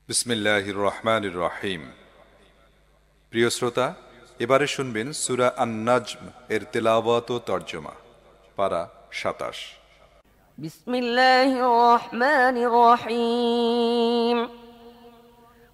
বিসমিল্লাহির রহমানির রহিম। প্রিয় শ্রোতা, এবারে শুনবেন সূরা আন-নাজম এর তেলাওয়াত ও তর্জমা। পারা ২৭। বিসমিল্লাহির রহমানির রহিম।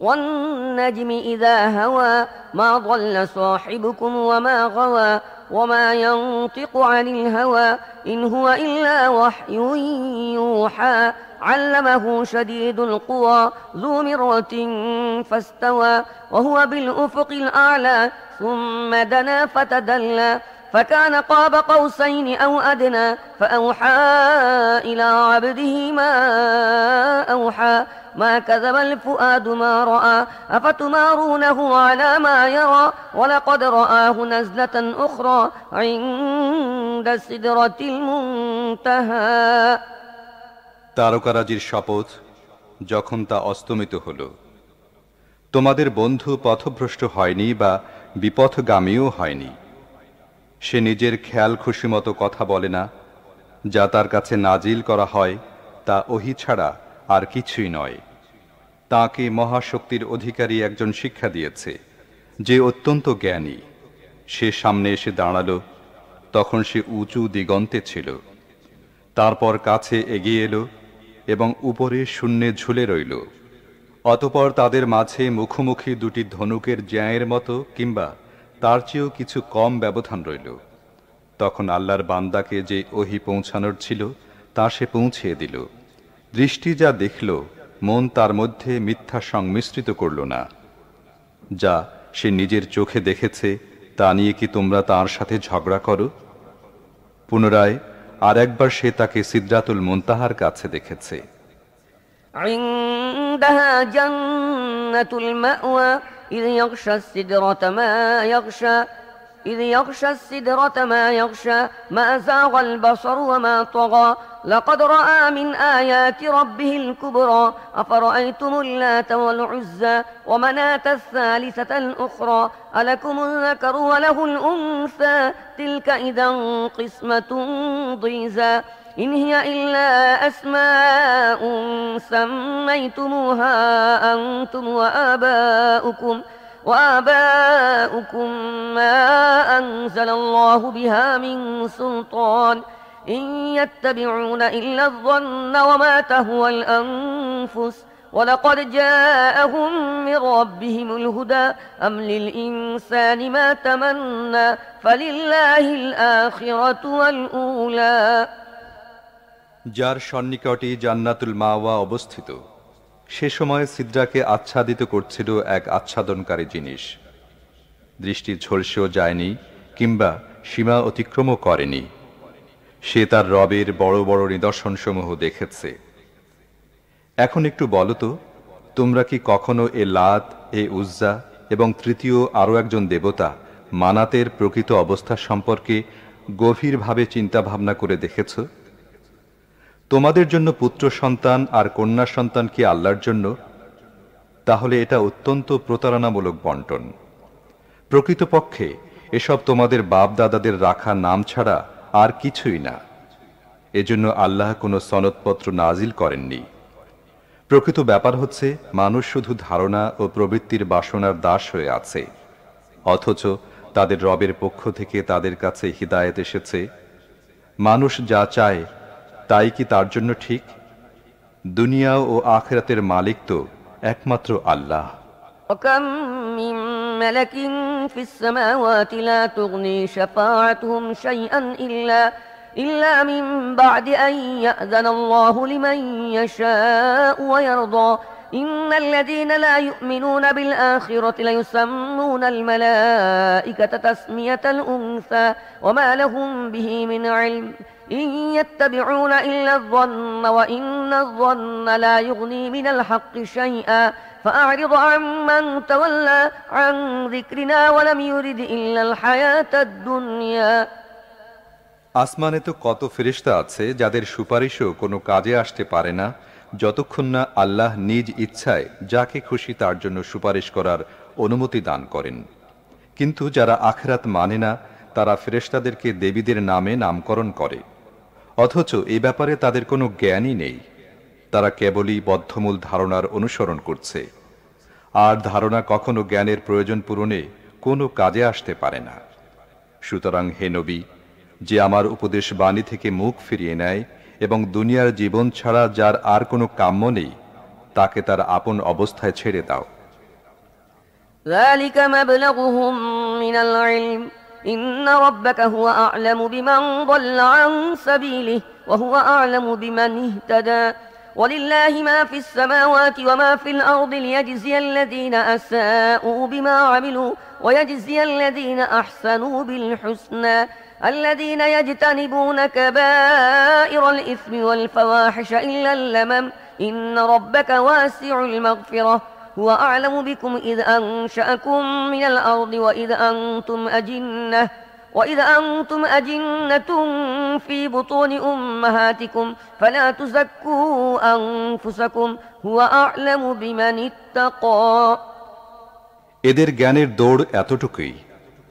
والنجم إذا هوى ما ضل صاحبكم وما غوى وما ينطق عن الهوى إن هو إلا وحي يوحى علمه شديد القوى ذو مرة فاستوى وهو بالأفق الأعلى ثم دنا فتدلى فكان قاب قوسين أو أدنى فأوحى إلى عبده ما أوحى ما كذب الفؤاد ما رأى أفتمارونه على ما يرى ولقد رآه نزلة أخرى عند سدرة المنتهى। তারকারাজির শপথ, যখন তা অস্তমিত হল। তোমাদের বন্ধু পথভ্রষ্ট হয়নি বা বিপথগামীও হয়নি। সে নিজের খেয়াল খুশি মতো কথা বলে না। যা তার কাছে নাজিল করা হয় তা ওহী ছাড়া আর কিছুই নয়। তাকে মহাশক্তির অধিকারী একজন শিক্ষা দিয়েছে, যে অত্যন্ত জ্ঞানী। সে সামনে এসে দাঁড়াল, তখন সে উঁচু দিগন্তে ছিল। তারপর কাছে এগিয়ে এলো এবং উপরে শূন্যে ঝুলে রইল। অতপর তাদের মাঝে মুখোমুখি দুটি ধনুকের জ্যায়ের মতো কিংবা তার চেয়েও কিছু কম ব্যবধান রইল। তখন আল্লাহর বান্দাকে যে ওহী পৌঁছানোর ছিল তা সে পৌঁছিয়ে দিল। দৃষ্টি যা দেখল, মন তার মধ্যে মিথ্যা সংমিশ্রিত করল না। যা সে নিজের চোখে দেখেছে তা নিয়ে কি তোমরা তার সাথে ঝগড়া করো? পুনরায় আর একবার সে তাকে সিদরাতুল মুনতাহার কাছে দেখেছে। عندها جنة المأوى إذ يغشى السدرة ما يغشى إذ يغشى السدرة ما يغشى ما زاغ البصر وما طغى لقد رأى من آيات ربه الكبرى أفرأيتم اللات والعزى ومناة الثالثة الأخرى ألكم الذكر وله الأنثى تلك إذا قسمة ضيزى إن هي إلا أسماء سميتموها أنتم وآباؤكم ما أنزل الله بها من سلطان إن يتبعون إلا الظن وما تهوى الأنفس ولقد جاءهم من ربهم الهدى أم للإنسان ما تمنى فلله الآخرة والأولى। যার সন্নিকটে জান্নাতুল মাওয়া অবস্থিত, সে সময় সিদরাকে আচ্ছাদিত করছিল এক আচ্ছাদনকারী জিনিস। দৃষ্টি ঝলসেও যায়নি কিংবা সীমা অতিক্রমও করেনি। সে তার রবের বড় বড় নিদর্শনসমূহ দেখেছে। এখন একটু বলো তো, তোমরা কি কখনো এ লাত, এ উজ্জা এবং তৃতীয় আরও একজন দেবতা মানাতের প্রকৃত অবস্থা সম্পর্কে গভীরভাবে চিন্তাভাবনা করে দেখেছ? তোমাদের জন্য পুত্র সন্তান আর কন্যা সন্তান কি আল্লাহর জন্য? তাহলে এটা অত্যন্ত প্রতারণামূলক বন্টন। প্রকৃতপক্ষে এসব তোমাদের বাপ দাদাদের রাখা নাম ছাড়া আর কিছুই না। এজন্য আল্লাহ কোনো সনদপত্র নাজিল করেননি। প্রকৃত ব্যাপার হচ্ছে, মানুষ শুধু ধারণা ও প্রবৃত্তির বাসনার দাস হয়ে আছে, অথচ তাদের রবের পক্ষ থেকে তাদের কাছে হিদায়াত এসেছে। মানুষ যা চায় তাই কি তার জন্য ঠিক? দুনিয়া ও আখিরাতের মালিক তো একমাত্র আল্লাহ। وكم من ملك في السماوات لا تغني شفاعتهم شيئا إلا من بعد أن يأذن الله لمن يشاء ويرضى إن الذين لا يؤمنون بالآخرة ليسمون الملائكة تسمية الأنثى وما لهم به من علم إن يتبعون إلا الظن وإن الظن لا يغني من الحق شيئا فأعرض عمن تولى عن ذكرنا ولم يرد إلا الحياة الدنيا। আসমানে তো কত ফেরেশতা আছে যাদের সুপারিশও কোনো কাজে আসতে পারে না যতক্ষণ না আল্লাহ নিজ ইচ্ছায় যাকে খুশি তার জন্য সুপারিশ করার অনুমতি দান করেন। কিন্তু যারা আখিরাত মানে না, তারা ফেরেশতাদেরকে দেবীদের নামে নামকরণ করে, অথচ এই ব্যাপারে তাদের কোনো জ্ঞানই নেই। তারা কেবলই বদ্ধমূল ধারণার অনুসরণ করছে। আর ধারণা কখনো জ্ঞানের প্রয়োজন পূরণে কোনো কাজে আসতে পারে না। সুতরাং হে নবী, যে আমার উপদেশ বাণী থেকে মুখ ফিরিয়ে নেয় এবং দুনিয়ার জীবন ছাড়া যার আর কোনো কাম্য নেই, তাকে তার আপন অবস্থায় ছেড়ে দাও। ذلك مبلغهم من العلم إن ربك هو أعلم بمن ضل عن سبيله وهو أعلم بمن اهتدى ولله ما في السماوات وما في الأرض ليجزي الذين أساءوا بما عملوا ويجزي الذين أحسنوا بالحسنى الذين يجتنبون كبائر الإثم والفواحش إلا اللمم إن ربك واسع المغفرة هو أعلم بكم إذ أنشأكم من الأرض وإذ أنتم أجنة في بطون أمهاتكم فلا تزكوا أنفسكم هو أعلم بمن اتقى এদের জ্ঞানের দৌড় এতটুকুই,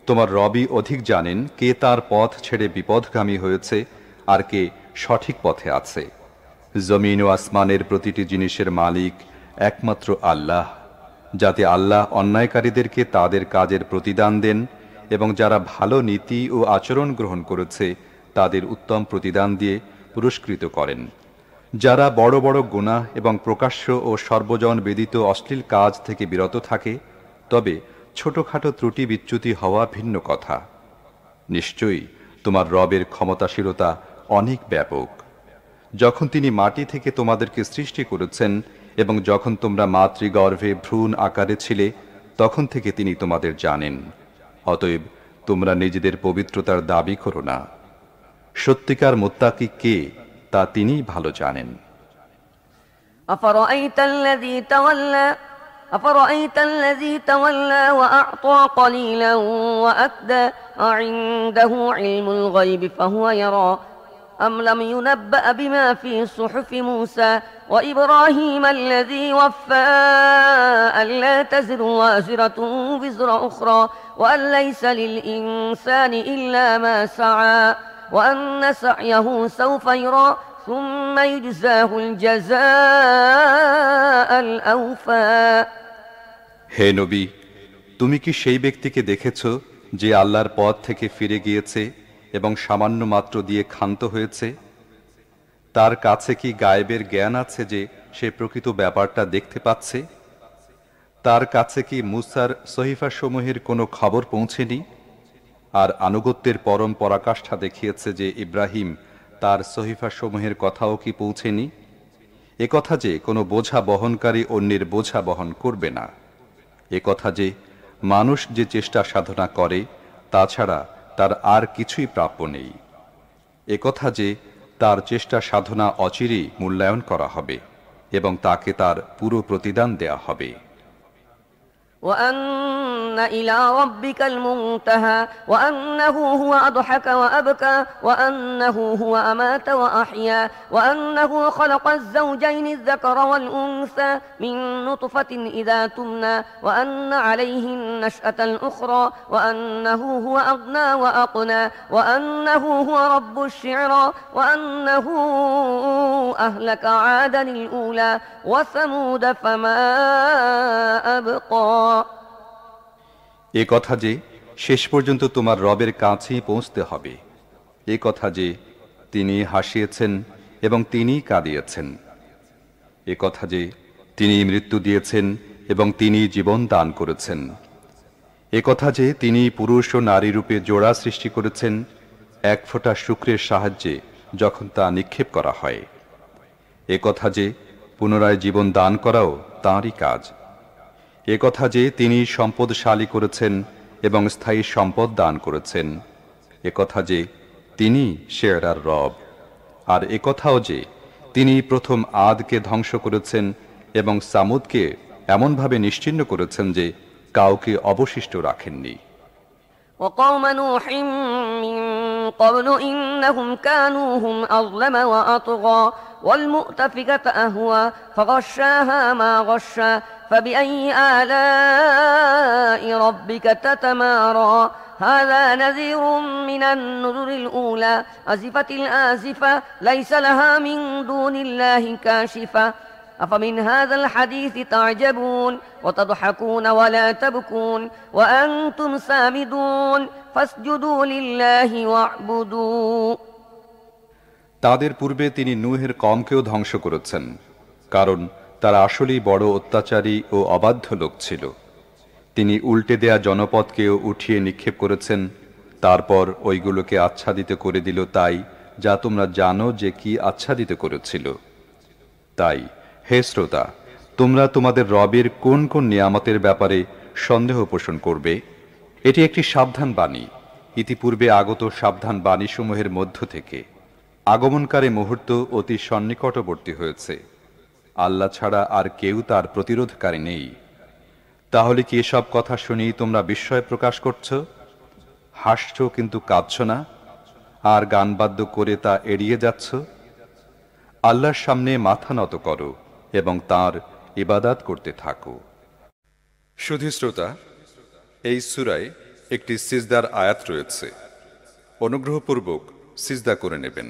তোমার রবি অধিক জানেন কে তার পথ ছেড়ে বিপথগামী হয়েছে আর কে সঠিক পথে আছে। জমিন ও আসমানের প্রতিটি জিনিসের মালিক একমাত্র আল্লাহ, যাতে আল্লাহ অন্যায়কারীদেরকে তাদের কাজের প্রতিদান দেন এবং যারা ভালো নীতি ও আচরণ গ্রহণ করেছে তাদের উত্তম প্রতিদান দিয়ে পুরস্কৃত করেন। যারা বড় বড় গুনাহ এবং প্রকাশ্য ও সর্বজন বেদিত অশ্লীল কাজ থেকে বিরত থাকে, তবে ছোটখাটো ত্রুটি বিচ্যুতি হওয়া ভিন্ন কথা। নিশ্চয়ই তোমার রবের ক্ষমতাশীলতা অনেক ব্যাপক। যখন তিনি মাটি থেকে তোমাদেরকে সৃষ্টি করেছেন এবং যখন তোমরা মাতৃগর্ভে ভ্রূণ আকারে ছিলে, তখন থেকে তিনি তোমাদের জানেন। অতএব তোমরা নিজেদের পবিত্রতার দাবি করো না। সত্যিকার মুত্তাকি কে তা তিনিই ভালো জানেন। أفرأيت الذي تولى وأعطى قليلا وأكدى أعنده علم الغيب فهو يرى أم لم ينبأ بما في صحف موسى وإبراهيم الذي وفى ألا تزر وازرة وزر أخرى وأن ليس للإنسان إلا ما سعى وأن سعيه سوف يرى ثم يجزاه الجزاء الأوفى হে নবী, তুমি কি সেই ব্যক্তিকে দেখেছ যে আল্লাহর পথ থেকে ফিরে গিয়েছে এবং সামান্য মাত্র দিয়ে ক্ষান্ত হয়েছে? তার কাছে কি গায়েবের জ্ঞান আছে যে সে প্রকৃত ব্যাপারটা দেখতে পাচ্ছে? তার কাছে কি মুসার সহিফাসমূহের কোনো খবর পৌঁছেনি? আর আনুগত্যের পরম পরাকাষ্ঠা দেখিয়েছে যে ইব্রাহিম তার সহিফাসমূহের কথাও কি পৌঁছেনি? একথা যে কোনো বোঝা বহনকারী অন্যের বোঝা বহন করবে না, একথা যে মানুষ যে চেষ্টা সাধনা করে তাছাড়া তার আর কিছুই প্রাপ্য নেই, একথা যে তার চেষ্টা সাধনা অচিরেই মূল্যায়ন করা হবে এবং তাকে তার পুরো প্রতিদান দেয়া হবে। وأن إلى ربك المنتهى وأنه هو أضحك وأبكى وأنه هو أمات وأحيا وأنه خلق الزوجين الذكر والأنثى من نطفة إذا تمنى وأن عليه النشأة الأخرى وأنه هو أغنى وأقنى وأنه هو رب الشعرى وأنه أهلك عادا الأولى وثمود فما أبقى এ কথা যে শেষ পর্যন্ত তোমার রবের কাছেই পৌঁছতে হবে, এ কথা যে তিনি হাসিয়েছেন এবং তিনি কাঁদিয়েছেন, এ কথা যে তিনি মৃত্যু দিয়েছেন এবং তিনি জীবন দান করেছেন, এ কথা যে তিনি পুরুষ ও নারী রূপে জোড়া সৃষ্টি করেছেন এক ফোঁটা শুক্রের সাহায্যে যখন তা নিক্ষেপ করা হয়, এ কথা যে পুনরায় জীবন দান করাও তাঁরই কাজ, এ কথা যে তিনি সম্পদশালী করেছেন এবং স্থায়ী সম্পদ দান করেছেন, এ কথা যে তিনি শেরার রব, আর এ কথাও যে তিনি প্রথম আদকে ধ্বংস করেছেন এবং সামুদকে এমনভাবে নিশ্চিহ্ন করেছেন যে কাউকে অবশিষ্ট রাখেননি। وقوم نوح من قبل إنهم كانوا هم أظلم وأطغى والمؤتفكة أهوى فغشاها ما غشى فبأي آلاء ربك تتمارى هذا نذير من النذر الأولى أزفت الآزفة ليس لها من دون الله كاشفة أفمن هذا الحديث تعجبون وتضحكون ولا تبكون وأنتم سامدون فاسجدوا لله واعبدوا তাদের পূর্বে তিনি নূহের কওমকেও ধ্বংস করেছেন, কারণ তারা আসলেই বড় অত্যাচারী ও অবাধ্য লোক ছিল। তিনি উল্টে দেয়া জনপদকেও উঠিয়ে নিক্ষেপ করেছেন, তারপর ওইগুলোকে আচ্ছাদিত করে দিল তাই যা তোমরা জানো যে কি আচ্ছাদিত করেছিল। তাই হে শ্রোতা, তোমরা তোমাদের রবের কোন কোন নিয়ামতের ব্যাপারে সন্দেহ পোষণ করবে? এটি একটি সাবধান বাণী, ইতিপূর্বে আগত সাবধান বাণীসমূহের মধ্য থেকে। আগমনকারী মুহূর্ত অতি সন্নিকটবর্তী হয়েছে, আল্লাহ ছাড়া আর কেউ তার প্রতিরোধকারী নেই। তাহলে কি এসব কথা শুনেই তোমরা বিস্ময় প্রকাশ করছ? হাসছ কিন্তু কাঁদছ না, আর গানবাদ্য করে তা এড়িয়ে যাচ্ছ? আল্লাহর সামনে মাথা নত করো এবং তাঁর ইবাদাত করতে থাকো। শুধু শ্রোতা, এই সূরায় একটি সিজদার আয়াত রয়েছে, অনুগ্রহপূর্বক সিজদা করে নেবেন।